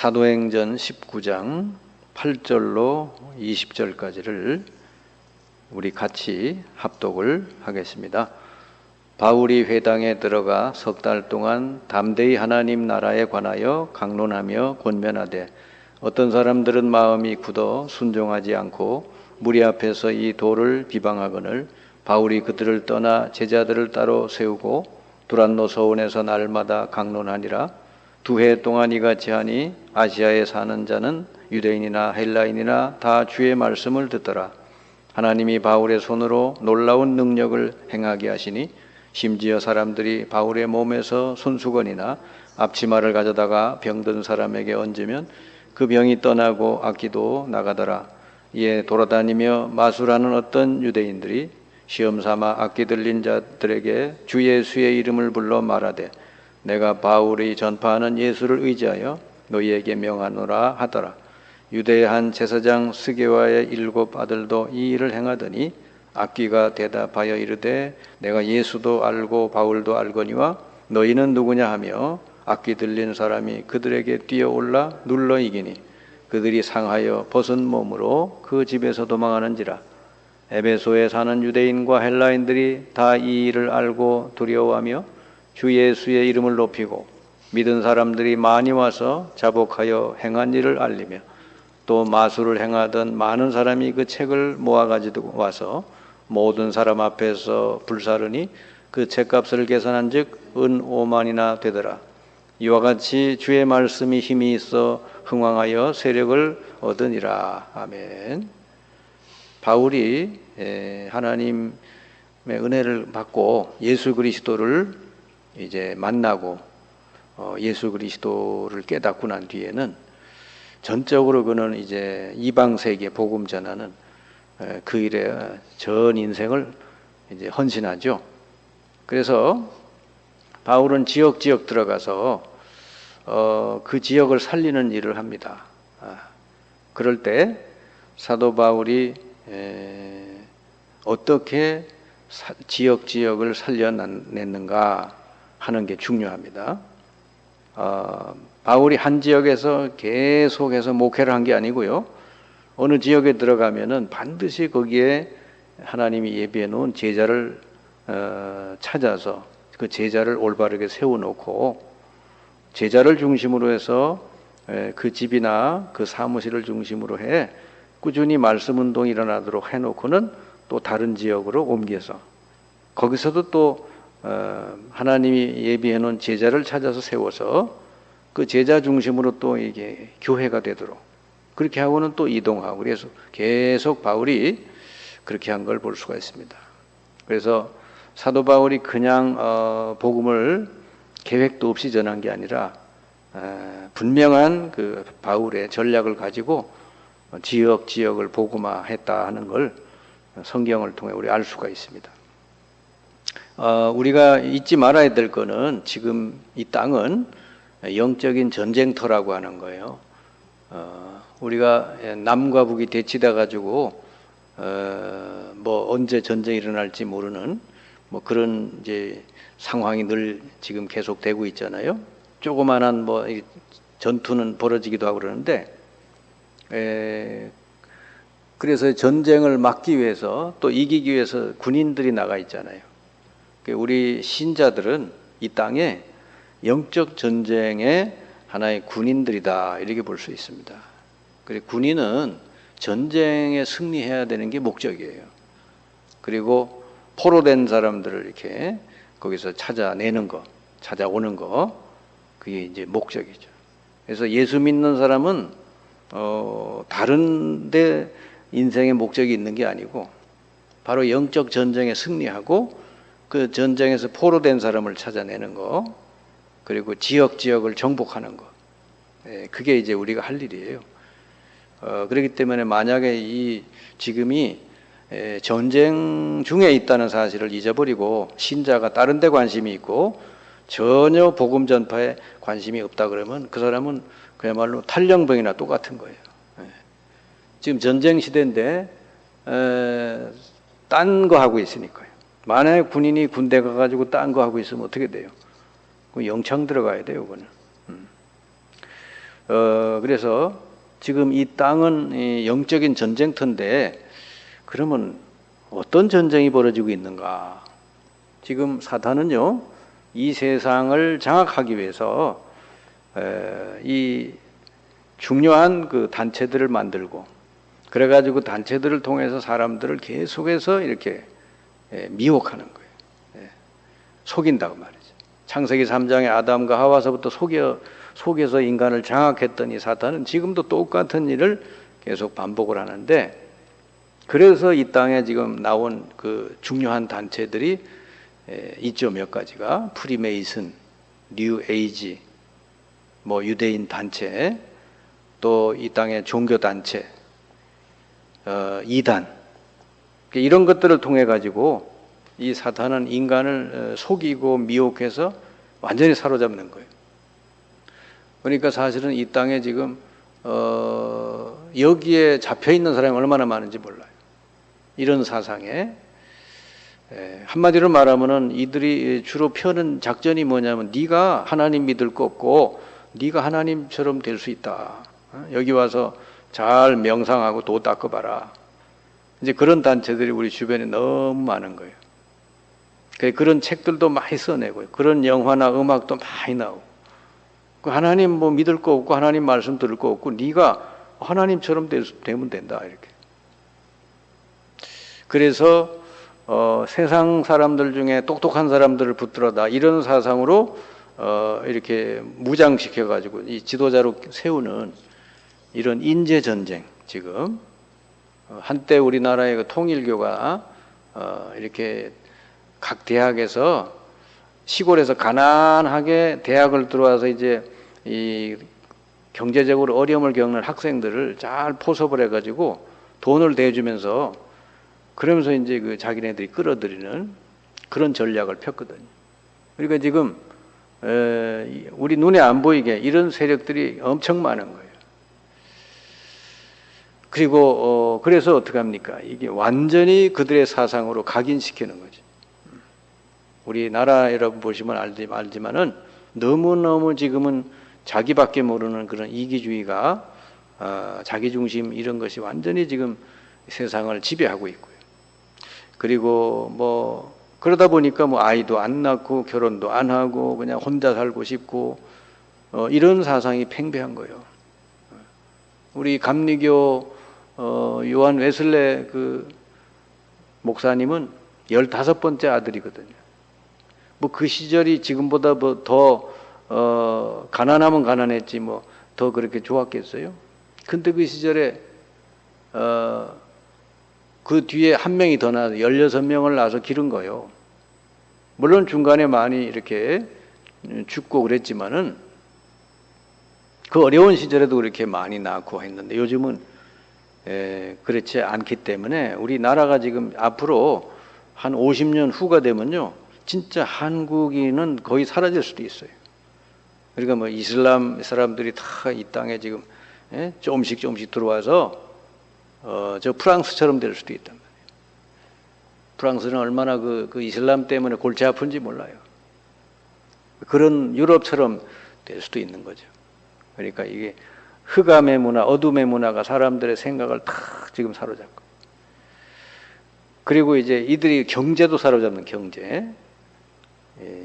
사도행전 19장 8절로 20절까지를 우리 같이 합독을 하겠습니다. 바울이 회당에 들어가 석 달 동안 담대히 하나님 나라에 관하여 강론하며 권면하되 어떤 사람들은 마음이 굳어 순종하지 않고 무리 앞에서 이 도를 비방하거늘 바울이 그들을 떠나 제자들을 따로 세우고 두란노 서원에서 날마다 강론하니라. 2해 동안 이같이 하니 아시아에 사는 자는 유대인이나 헬라인이나 다 주의 말씀을 듣더라. 하나님이 바울의 손으로 놀라운 능력을 행하게 하시니 심지어 사람들이 바울의 몸에서 손수건이나 앞치마를 가져다가 병든 사람에게 얹으면 그 병이 떠나고 악기도 나가더라. 이에 돌아다니며 마술하는 어떤 유대인들이 시험삼아 악기 들린 자들에게 주 예수의 이름을 불러 말하되 내가 바울이 전파하는 예수를 의지하여 너희에게 명하노라 하더라. 유대의 한 제사장 스게와의 7 아들도 이 일을 행하더니 악기가 대답하여 이르되 내가 예수도 알고 바울도 알거니와 너희는 누구냐 하며 악기 들린 사람이 그들에게 뛰어올라 눌러 이기니 그들이 상하여 벗은 몸으로 그 집에서 도망하는지라. 에베소에 사는 유대인과 헬라인들이 다 이 일을 알고 두려워하며 주 예수의 이름을 높이고 믿은 사람들이 많이 와서 자복하여 행한 일을 알리며 또 마술을 행하던 많은 사람이 그 책을 모아 가지고 와서 모든 사람 앞에서 불사르니 그 책값을 계산한 즉 은 5만이나 되더라. 이와 같이 주의 말씀이 힘이 있어 흥왕하여 세력을 얻으니라. 아멘. 바울이 하나님의 은혜를 받고 예수 그리스도를 이제 만나고 예수 그리스도를 깨닫고 난 뒤에는 전적으로 그는 이제 이방 세계 복음 전하는 그 일에 전 인생을 이제 헌신하죠. 그래서 바울은 지역 들어가서 그 지역을 살리는 일을 합니다. 그럴 때 사도 바울이 어떻게 지역을 살려냈는가 하는 게 중요합니다. 바울이 한 지역에서 계속해서 목회를 한 게 아니고요. 어느 지역에 들어가면은 반드시 거기에 하나님이 예비해 놓은 제자를 찾아서 그 제자를 올바르게 세워놓고 제자를 중심으로 해서 그 집이나 그 사무실을 중심으로 해 꾸준히 말씀 운동이 일어나도록 해놓고는 또 다른 지역으로 옮겨서 거기서도 또 하나님이 예비해 놓은 제자를 찾아서 세워서 그 제자 중심으로 또 이게 교회가 되도록 그렇게 하고는 또 이동하고 그래서 계속 바울이 그렇게 한 걸 볼 수가 있습니다. 그래서 사도 바울이 그냥 복음을 계획도 없이 전한 게 아니라 분명한 그 바울의 전략을 가지고 지역을 복음화했다 하는 걸 성경을 통해 우리 알 수가 있습니다. 우리가 잊지 말아야 될 거는 지금 이 땅은 영적인 전쟁터라고 하는 거예요. 우리가 남과 북이 대치돼 가지고 뭐 언제 전쟁이 일어날지 모르는 뭐 그런 이제 상황이 늘 지금 계속되고 있잖아요. 조그만한 뭐 전투는 벌어지기도 하고 그러는데 그래서 전쟁을 막기 위해서 또 이기기 위해서 군인들이 나가 있잖아요. 우리 신자들은 이 땅에 영적 전쟁의 하나의 군인들이다 이렇게 볼 수 있습니다. 그리고 군인은 전쟁에 승리해야 되는 게 목적이에요. 그리고 포로된 사람들을 이렇게 거기서 찾아내는 거, 찾아오는 거, 그게 이제 목적이죠. 그래서 예수 믿는 사람은 다른데 인생의 목적이 있는 게 아니고 바로 영적 전쟁에 승리하고 그 전쟁에서 포로된 사람을 찾아내는 거, 그리고 지역을 정복하는 거, 그게 이제 우리가 할 일이에요. 그렇기 때문에 만약에 지금이 전쟁 중에 있다는 사실을 잊어버리고 신자가 다른 데 관심이 있고 전혀 복음 전파에 관심이 없다 그러면 그 사람은 그야말로 탈영병이나 똑같은 거예요. 지금 전쟁 시대인데 딴 거 하고 있으니까요. 만약에 군인이 군대 가가지고 딴 거 하고 있으면 어떻게 돼요? 영창 들어가야 돼요, 그거는. 그래서 지금 이 땅은 이 영적인 전쟁터인데 그러면 어떤 전쟁이 벌어지고 있는가? 지금 사탄은요, 이 세상을 장악하기 위해서 이 중요한 그 단체들을 만들고, 그래가지고 단체들을 통해서 사람들을 계속해서 이렇게 미혹하는 거예요. 속인다고 말이죠. 창세기 3장에 아담과 하와서부터 속여서 인간을 장악했던 이 사탄은 지금도 똑같은 일을 계속 반복을 하는데, 그래서 이 땅에 지금 나온 그 중요한 단체들이 있죠. 몇 가지가 프리메이슨, 뉴 에이지, 뭐 유대인 단체, 또 이 땅의 종교 단체, 이단, 이런 것들을 통해 가지고 이 사탄은 인간을 속이고 미혹해서 완전히 사로잡는 거예요. 그러니까 사실은 이 땅에 지금 여기에 잡혀 있는 사람이 얼마나 많은지 몰라요. 이런 사상에 한마디로 말하면은 이들이 주로 펴는 작전이 뭐냐면, 네가 하나님 믿을 거 없고 네가 하나님처럼 될 수 있다. 여기 와서 잘 명상하고 도 닦아봐라. 이제 그런 단체들이 우리 주변에 너무 많은 거예요. 그런 책들도 많이 써내고요. 그런 영화나 음악도 많이 나오고. 하나님 뭐 믿을 거 없고 하나님 말씀 들을 거 없고 네가 하나님처럼 되면 된다, 이렇게. 그래서 세상 사람들 중에 똑똑한 사람들을 붙들어다, 이런 사상으로 이렇게 무장시켜 가지고 이 지도자로 세우는 이런 인재 전쟁. 지금 한때 우리나라의 그 통일교가 이렇게 각 대학에서, 시골에서 가난하게 대학을 들어와서 이제 이 경제적으로 어려움을 겪는 학생들을 잘 포섭을 해가지고 돈을 대주면서, 그러면서 이제 그 자기네들이 끌어들이는 그런 전략을 폈거든요. 그러니까 지금 우리 눈에 안 보이게 이런 세력들이 엄청 많은 거예요. 그리고 그래서 어떻게 합니까? 이게 완전히 그들의 사상으로 각인시키는 거죠. 우리나라 여러분 보시면 알지만은 너무너무 지금은 자기밖에 모르는 그런 이기주의가, 자기중심, 이런 것이 완전히 지금 세상을 지배하고 있고요. 그리고 뭐 그러다 보니까 뭐 아이도 안 낳고 결혼도 안 하고 그냥 혼자 살고 싶고 이런 사상이 팽배한 거예요. 우리 감리교 요한 웨슬레 그 목사님은 15번째 아들이거든요. 뭐 그 시절이 지금보다 뭐 더 가난하면 가난했지 뭐 더 그렇게 좋았겠어요? 근데 그 시절에 그 뒤에 한 명이 더 나서 16명을 낳아서 기른 거예요. 물론 중간에 많이 이렇게 죽고 그랬지만은 그 어려운 시절에도 그렇게 많이 낳고 했는데, 요즘은 그렇지 않기 때문에 우리나라가 지금 앞으로 한 50년 후가 되면요, 진짜 한국인은 거의 사라질 수도 있어요. 그러니까 뭐 이슬람 사람들이 다 이 땅에 지금 조금씩 들어와서 저 프랑스처럼 될 수도 있단 말이에요. 프랑스는 얼마나 그 이슬람 때문에 골치 아픈지 몰라요. 그런 유럽처럼 될 수도 있는 거죠. 그러니까 이게 흑암의 문화, 어둠의 문화가 사람들의 생각을 탁 지금 사로잡고, 그리고 이제 이들이 경제도 사로잡는 경제,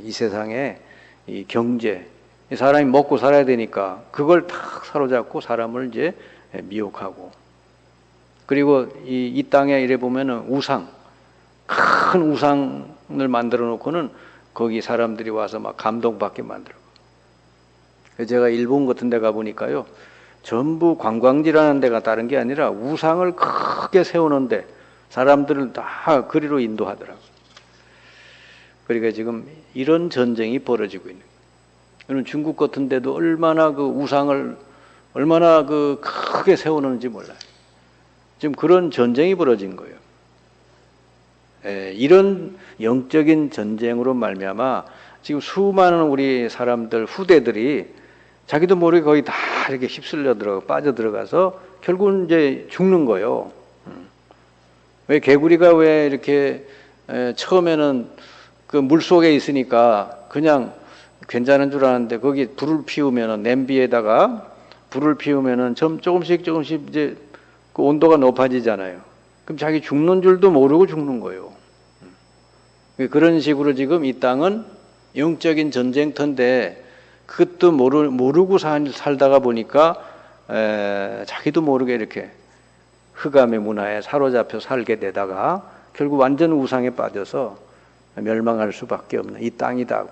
이 세상에 이 경제, 사람이 먹고 살아야 되니까 그걸 탁 사로잡고 사람을 이제 미혹하고, 그리고 이 땅에 이래 보면은 우상, 큰 우상을 만들어 놓고는 거기 사람들이 와서 막 감동받게 만들고. 제가 일본 같은 데 가보니까요, 전부 관광지라는 데가 다른 게 아니라 우상을 크게 세우는데 사람들을 다 그리로 인도하더라고요. 그러니까 지금 이런 전쟁이 벌어지고 있는 거예요. 여러분, 중국 같은 데도 얼마나 그 우상을 얼마나 그 크게 세우는지 몰라요. 지금 그런 전쟁이 벌어진 거예요. 이런 영적인 전쟁으로 말미암아 지금 수많은 우리 사람들, 후대들이 자기도 모르게 거의 다 이렇게 휩쓸려 빠져들어가서 결국은 이제 죽는 거예요. 왜 개구리가 왜 이렇게 처음에는 그 물 속에 있으니까 그냥 괜찮은 줄 알았는데, 거기 불을 피우면 냄비에다가 불을 피우면은 조금씩 이제 그 온도가 높아지잖아요. 그럼 자기 죽는 줄도 모르고 죽는 거예요. 그런 식으로 지금 이 땅은 영적인 전쟁터인데 그것도 모르고 살다가 보니까 자기도 모르게 이렇게 흑암의 문화에 사로잡혀 살게 되다가 결국 완전 우상에 빠져서 멸망할 수밖에 없는 이 땅이다.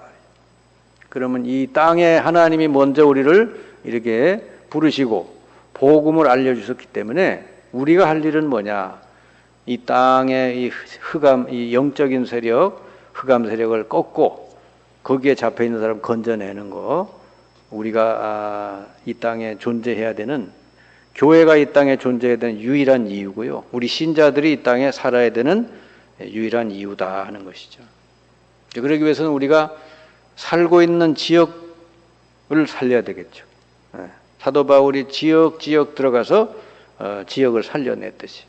그러면 이 땅에 하나님이 먼저 우리를 이렇게 부르시고 복음을 알려주셨기 때문에 우리가 할 일은 뭐냐? 이 땅의 이 흑암, 이 영적인 세력, 흑암 세력을 꺾고 거기에 잡혀 있는 사람 건져내는 거. 우리가 이 땅에 존재해야 되는, 교회가 이 땅에 존재해야 되는 유일한 이유고요. 우리 신자들이 이 땅에 살아야 되는 유일한 이유다 하는 것이죠. 그러기 위해서는 우리가 살고 있는 지역을 살려야 되겠죠. 사도 바울이 지역 들어가서 지역을 살려냈듯이.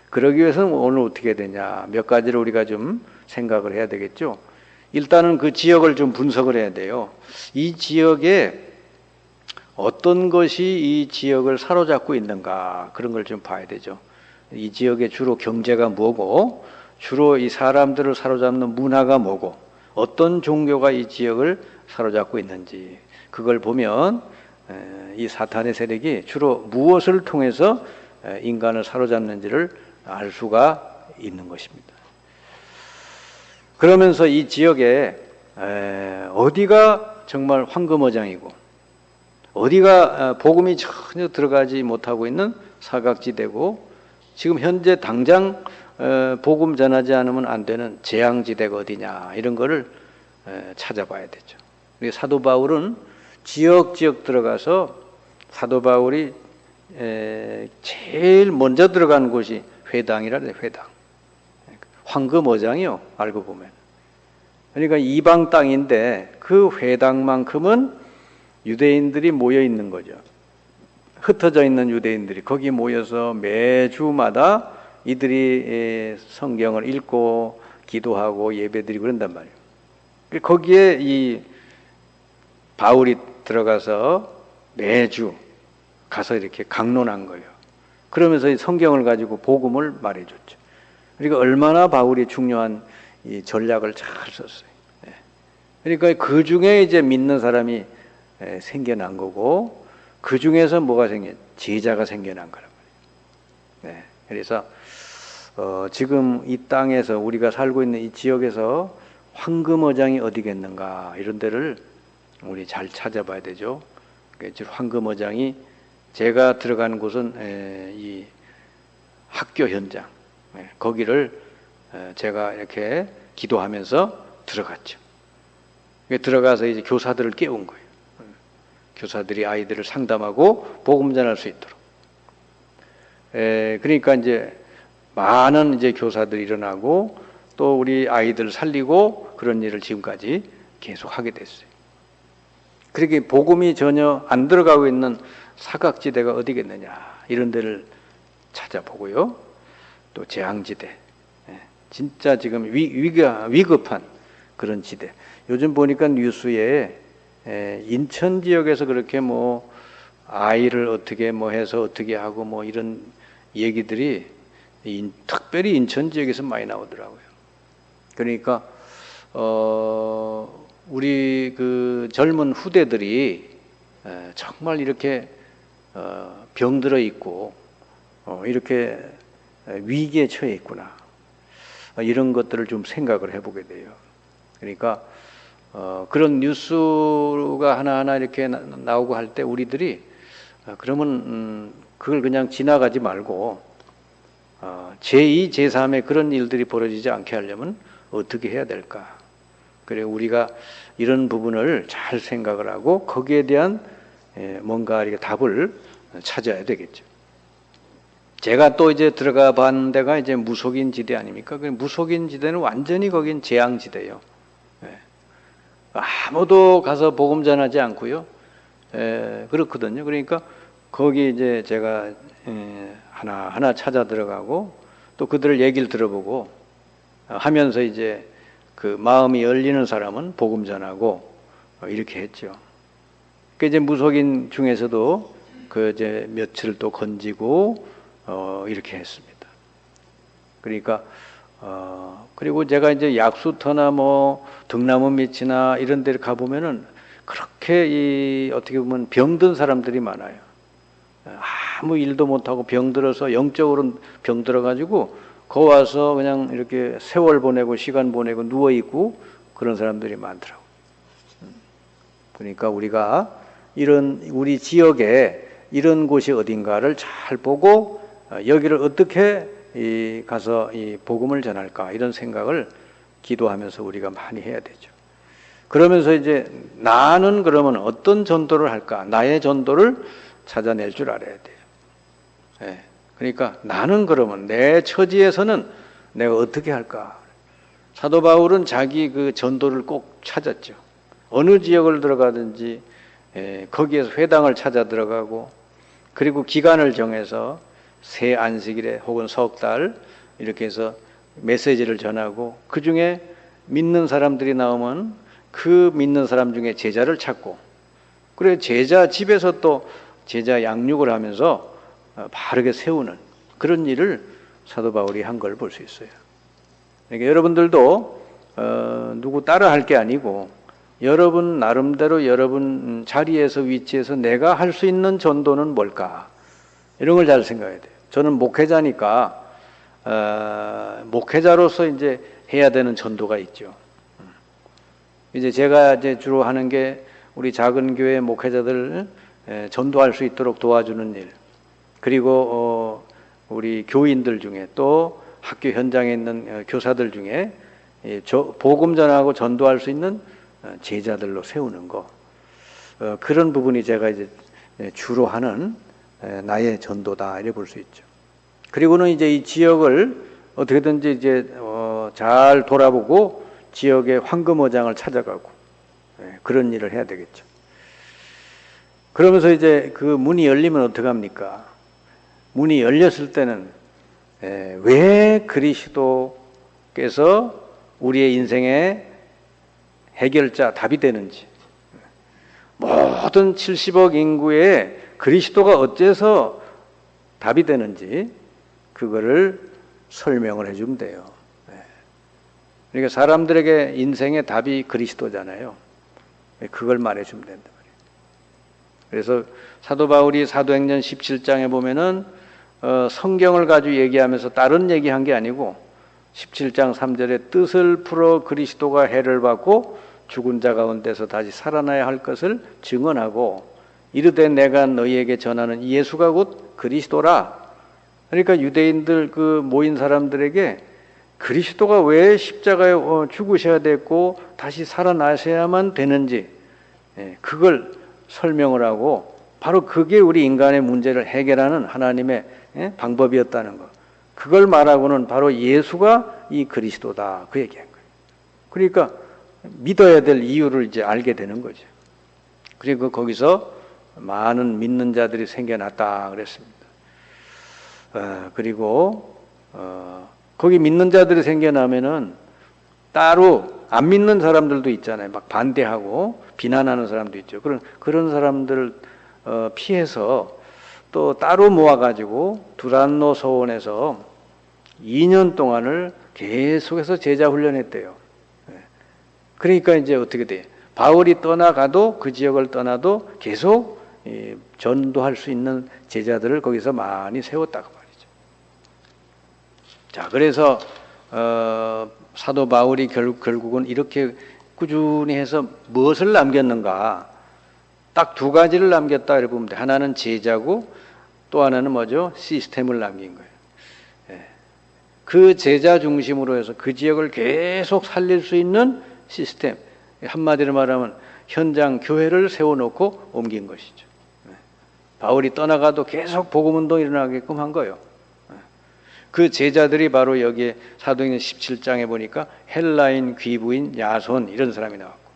그러기 위해서는 오늘 어떻게 되냐, 몇 가지를 우리가 좀 생각을 해야 되겠죠. 일단은 그 지역을 좀 분석을 해야 돼요. 이 지역에 어떤 것이 이 지역을 사로잡고 있는가, 그런 걸 좀 봐야 되죠. 이 지역의 주로 경제가 뭐고, 주로 이 사람들을 사로잡는 문화가 뭐고, 어떤 종교가 이 지역을 사로잡고 있는지, 그걸 보면 이 사탄의 세력이 주로 무엇을 통해서 인간을 사로잡는지를 알 수가 있는 것입니다. 그러면서 이 지역에 어디가 정말 황금어장이고 어디가 복음이 전혀 들어가지 못하고 있는 사각지대고 지금 현재 당장 복음 전하지 않으면 안 되는 재앙지대가 어디냐, 이런 거를 찾아봐야 되죠. 사도 바울은 지역 들어가서 사도 바울이 제일 먼저 들어간 곳이 회당이라 그래요. 회당. 황금어장이요, 알고 보면. 그러니까 이방 땅인데 그 회당만큼은 유대인들이 모여 있는 거죠. 흩어져 있는 유대인들이 거기 모여서 매주마다 이들이 성경을 읽고 기도하고 예배드리고 그런단 말이에요. 거기에 이 바울이 들어가서 매주 가서 이렇게 강론한 거예요. 그러면서 이 성경을 가지고 복음을 말해줬죠. 그러니까 얼마나 바울이 중요한 이 전략을 잘 썼어요. 그러니까 그 중에 이제 믿는 사람이 생겨난 거고, 그 중에서 뭐가 제자가 생겨난 거란 말이에요. 그래서 지금 이 땅에서 우리가 살고 있는 이 지역에서 황금어장이 어디겠는가, 이런 데를 우리 잘 찾아봐야 되죠. 황금어장이 제가 들어간 곳은 이 학교 현장, 거기를 제가 이렇게 기도하면서 들어갔죠. 들어가서 이제 교사들을 깨운 거예요. 교사들이 아이들을 상담하고 복음 전할 수 있도록. 그러니까 이제 많은 이제 교사들이 일어나고 또 우리 아이들 살리고 그런 일을 지금까지 계속 하게 됐어요. 그렇게 복음이 전혀 안 들어가고 있는 사각지대가 어디겠느냐, 이런 데를 찾아보고요. 또 재앙지대, 진짜 지금 위급한 그런 지대. 요즘 보니까 뉴스에 인천 지역에서 그렇게 뭐 아이를 어떻게 뭐 해서 어떻게 하고 뭐 이런 얘기들이 특별히 인천 지역에서 많이 나오더라고요. 그러니까 우리 그 젊은 후대들이 정말 이렇게 병들어 있고 이렇게 위기에 처해 있구나, 이런 것들을 좀 생각을 해보게 돼요. 그러니까 그런 뉴스가 하나하나 이렇게 나오고 할 때 우리들이 그러면 그걸 그냥 지나가지 말고 제2, 제3의 그런 일들이 벌어지지 않게 하려면 어떻게 해야 될까? 그래, 우리가 이런 부분을 잘 생각을 하고 거기에 대한 뭔가 이렇게 답을 찾아야 되겠죠. 제가 또 이제 들어가 본 데가 이제 무속인 지대 아닙니까? 그 무속인 지대는 완전히 거긴 재앙지대예요. 아무도 가서 복음 전하지 않고요. 그렇거든요. 그러니까 거기 이제 제가 하나하나 찾아 들어가고 또 그들을 얘기를 들어보고 하면서 이제 그 마음이 열리는 사람은 복음 전하고 이렇게 했죠. 그 이제 무속인 중에서도 그 이제 며칠 또 건지고 이렇게 했습니다. 그러니까 그리고 제가 이제 약수터나 뭐 등나무 밑이나 이런 데를 가 보면은 그렇게 어떻게 보면 병든 사람들이 많아요. 아무 일도 못 하고 병들어서 영적으로 병들어 가지고 거 와서 그냥 이렇게 세월 보내고 시간 보내고 누워 있고 그런 사람들이 많더라고. 그러니까 우리가 이런 우리 지역에 이런 곳이 어딘가를 잘 보고 여기를 어떻게 가서 이 복음을 전할까 이런 생각을 기도하면서 우리가 많이 해야 되죠. 그러면서 이제 나는 그러면 어떤 전도를 할까? 나의 전도를 찾아낼 줄 알아야 돼요. 예. 그러니까 나는 그러면 내 처지에서는 내가 어떻게 할까? 사도 바울은 자기 그 전도를 꼭 찾았죠. 어느 지역을 들어가든지 거기에서 회당을 찾아 들어가고 그리고 기간을 정해서 새 안식일에 혹은 석 달 이렇게 해서 메시지를 전하고 그 중에 믿는 사람들이 나오면 그 믿는 사람 중에 제자를 찾고 그래 제자 집에서 또 제자 양육을 하면서 바르게 세우는 그런 일을 사도 바울이 한 걸 볼 수 있어요. 그러니까 여러분들도 누구 따라 할 게 아니고 여러분 나름대로 여러분 자리에서 위치해서 내가 할 수 있는 전도는 뭘까? 이런 걸 잘 생각해야 돼요. 저는 목회자니까 목회자로서 이제 해야 되는 전도가 있죠. 이제 제가 이제 주로 하는 게 우리 작은 교회 목회자들 전도할 수 있도록 도와주는 일. 그리고 우리 교인들 중에 또 학교 현장에 있는 교사들 중에 복음 전하고 전도할 수 있는 제자들로 세우는 거. 그런 부분이 제가 이제 주로 하는 나의 전도다 이래 볼 수 있죠. 그리고는 이제 이 지역을 어떻게든지 이제 잘 돌아보고 지역의 황금어장을 찾아가고 그런 일을 해야 되겠죠. 그러면서 이제 그 문이 열리면 어떡합니까? 문이 열렸을 때는 왜 그리스도께서 우리의 인생의 해결자, 답이 되는지 모든 70억 인구에 그리스도가 어째서 답이 되는지 그거를 설명을 해주면 돼요. 그러니까 사람들에게 인생의 답이 그리스도잖아요. 그걸 말해주면 된다 말이에요. 그래서 사도 바울이 사도행전 17장에 보면은 성경을 가지고 얘기하면서 다른 얘기한 게 아니고 17장 3절에 뜻을 풀어 그리스도가 해를 받고 죽은 자 가운데서 다시 살아나야 할 것을 증언하고 이르되 내가 너희에게 전하는 예수가 곧 그리스도라. 그러니까 유대인들 그 모인 사람들에게 그리스도가 왜 십자가에 죽으셔야 됐고 다시 살아나셔야만 되는지 그걸 설명을 하고 바로 그게 우리 인간의 문제를 해결하는 하나님의 방법이었다는 것. 그걸 말하고는 바로 예수가 이 그리스도다 그 얘기한 거예요. 그러니까 믿어야 될 이유를 이제 알게 되는 거죠. 그리고 거기서 많은 믿는 자들이 생겨났다 그랬습니다. 그리고 거기 믿는 자들이 생겨나면은 따로 안 믿는 사람들도 있잖아요. 막 반대하고 비난하는 사람도 있죠. 그런 사람들을 피해서 또 따로 모아가지고 두란노 소원에서 2년 동안을 계속해서 제자 훈련했대요. 그러니까 이제 어떻게 돼요? 바울이 떠나가도 그 지역을 떠나도 계속 전도할 수 있는 제자들을 거기서 많이 세웠다고 말이죠. 자, 그래서 사도 바울이 결국은 이렇게 꾸준히 해서 무엇을 남겼는가? 딱 두 가지를 남겼다 이렇게 보면 돼. 하나는 제자고 또 하나는 뭐죠? 시스템을 남긴 거예요. 그 제자 중심으로 해서 그 지역을 계속 살릴 수 있는 시스템. 한마디로 말하면 현장 교회를 세워놓고 옮긴 것이죠. 바울이 떠나가도 계속 복음운동이 일어나게끔 한 거예요. 그 제자들이 바로 여기에 사도행전 17장에 보니까 헬라인, 귀부인, 야손 이런 사람이 나왔고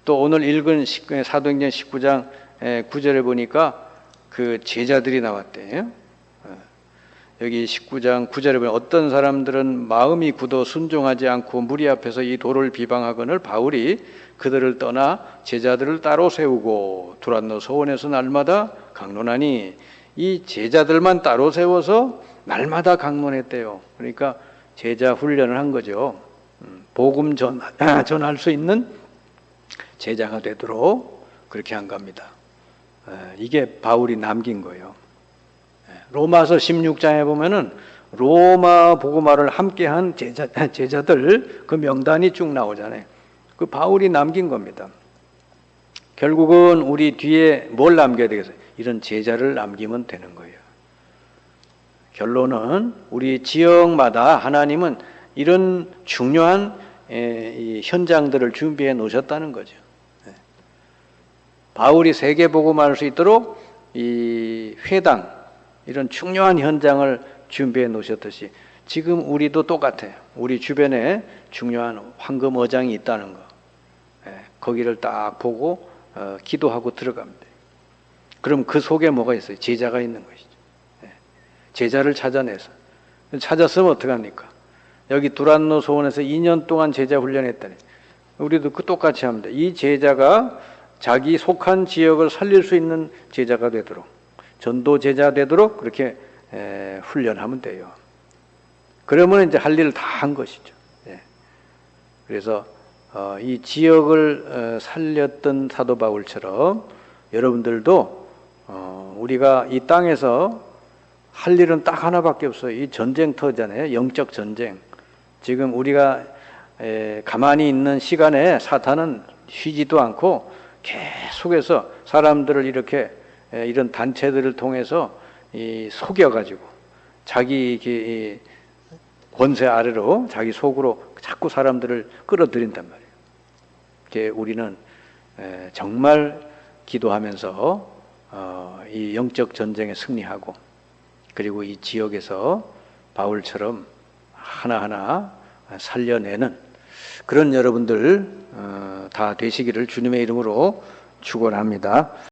또 오늘 읽은 사도행전 19장 9절에 보니까 그 제자들이 나왔대요. 여기 19장 9절에 보면 어떤 사람들은 마음이 굳어 순종하지 않고 무리 앞에서 이 도를 비방하거늘 바울이 그들을 떠나 제자들을 따로 세우고 두란노 서원에서 날마다 강론하니 이 제자들만 따로 세워서 날마다 강론했대요. 그러니까 제자 훈련을 한 거죠. 복음 전할 수 있는 제자가 되도록 그렇게 한 겁니다. 이게 바울이 남긴 거예요. 로마서 16장에 보면은 로마 복음화를 함께한 제자들 그 명단이 쭉 나오잖아요. 그 바울이 남긴 겁니다. 결국은 우리 뒤에 뭘 남겨야 되겠어요? 이런 제자를 남기면 되는 거예요. 결론은 우리 지역마다 하나님은 이런 중요한 이 현장들을 준비해 놓으셨다는 거죠. 바울이 세계 복음화할 수 있도록 이 회당 이런 중요한 현장을 준비해 놓으셨듯이 지금 우리도 똑같아요. 우리 주변에 중요한 황금 어장이 있다는 거. 거기를 딱 보고 기도하고 들어갑니다. 그럼 그 속에 뭐가 있어요? 제자가 있는 것이죠. 제자를 찾아내서. 찾았으면 어떡합니까? 여기 두란노 소원에서 2년 동안 제자 훈련했다니. 우리도 그 똑같이 합니다. 이 제자가 자기 속한 지역을 살릴 수 있는 제자가 되도록, 전도 제자 되도록 그렇게 훈련하면 돼요. 그러면 이제 할 일을 다 한 것이죠. 그래서 이 지역을 살렸던 사도 바울처럼 여러분들도 우리가 이 땅에서 할 일은 딱 하나밖에 없어요. 이 전쟁터잖아요. 영적 전쟁. 지금 우리가 가만히 있는 시간에 사탄은 쉬지도 않고 계속해서 사람들을 이렇게 이런 단체들을 통해서 속여가지고 자기 권세 아래로 자기 속으로 자꾸 사람들을 끌어들인단 말이에요. 우리는 정말 기도하면서 이 영적 전쟁에 승리하고 그리고 이 지역에서 바울처럼 하나하나 살려내는 그런 여러분들 다 되시기를 주님의 이름으로 축원합니다.